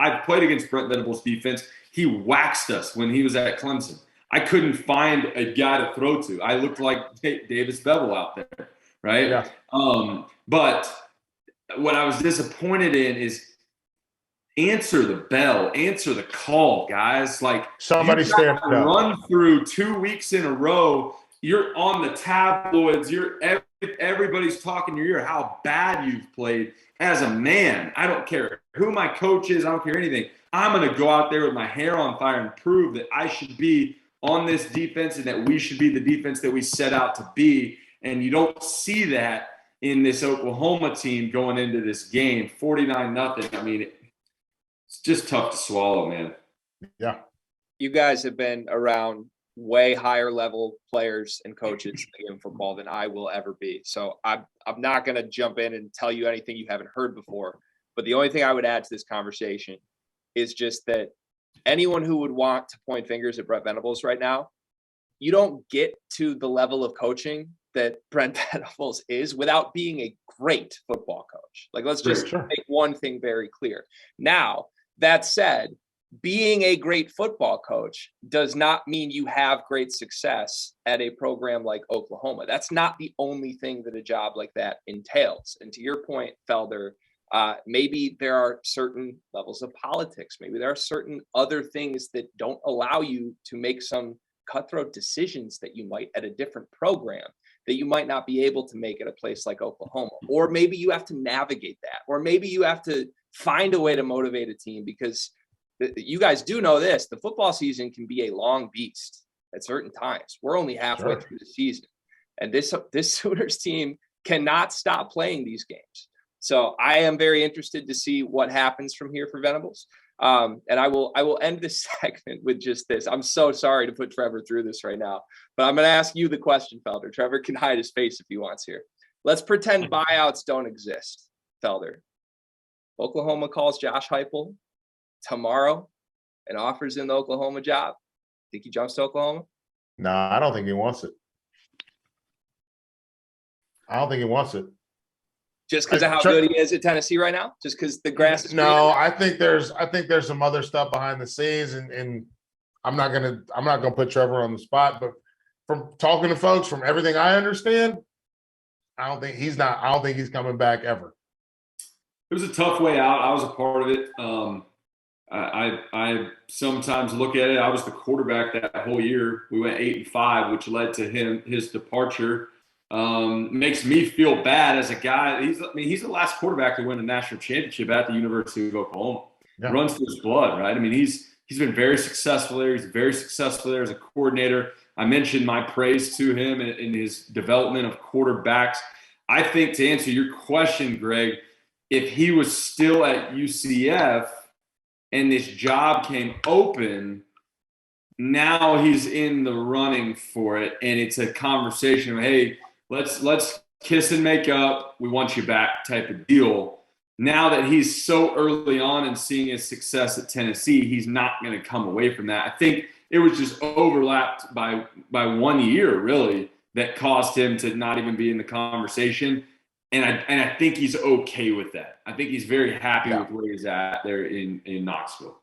I've played against Brent Venables' defense. He waxed us when he was at Clemson. I couldn't find a guy to throw to. I looked like Davis Bevel out there, right? Yeah. But what I was disappointed in is answer the bell, answer the call, guys. Like, somebody stand up. Run through 2 weeks in a row. You're on the tabloids. Everybody's talking your ear how bad you've played as a man. I don't care who my coach is. I don't care anything. I'm going to go out there with my hair on fire and prove that I should be on this defense and that we should be the defense that we set out to be. And you don't see that in this Oklahoma team going into this game, 49-0. I mean, it's just tough to swallow, man. Yeah. You guys have been around way higher level players and coaches in football than I will ever be. So I'm not going to jump in and tell you anything you haven't heard before. But the only thing I would add to this conversation is just that anyone who would want to point fingers at Brent Venables right now, you don't get to the level of coaching that Brent Venables is without being a great football coach. Like, let's just make one thing very clear. Now, that said, being a great football coach does not mean you have great success at a program like Oklahoma. That's not the only thing that a job like that entails. And to your point, Felder, maybe there are certain levels of politics. Maybe there are certain other things that don't allow you to make some cutthroat decisions that you might at a different program that you might not be able to make at a place like Oklahoma. Or maybe you have to navigate that. Or maybe you have to find a way to motivate a team, because you guys do know this, the football season can be a long beast at certain times. We're only halfway through the season. And this Sooners team cannot stop playing these games. So I am very interested to see what happens from here for Venables. And I will end this segment with just this. I'm so sorry to put Trevor through this right now, but I'm going to ask you the question, Felder. Trevor can hide his face if he wants here. Let's pretend buyouts don't exist, Felder. Oklahoma calls Josh Heupel tomorrow and offers him the Oklahoma job. Think he jumps to Oklahoma? No, I don't think he wants it. I don't think he wants it. Just because of how good he is at Tennessee right now? Just because the grass is greener? No, I think there's some other stuff behind the scenes, and I'm not gonna put Trevor on the spot, but from talking to folks, from everything I understand, I don't think he's coming back ever. It was a tough way out. I was a part of it. I sometimes look at it. I was the quarterback that whole year. We went 8-5, which led to his departure. Makes me feel bad as a guy. He's the last quarterback to win a national championship at the University of Oklahoma. Yeah. It runs through his blood, right? I mean, he's been very successful there. He's very successful there as a coordinator. I mentioned my praise to him in his development of quarterbacks. I think, to answer your question, Greg, if he was still at UCF and this job came open, now he's in the running for it, and it's a conversation of, hey, let's kiss and make up, we want you back type of deal. Now that he's so early on and seeing his success at Tennessee, he's not going to come away from that. I think it was just overlapped by 1 year, really, that caused him to not even be in the conversation. And I think he's okay with that. I think he's very happy with where he's at there in Knoxville.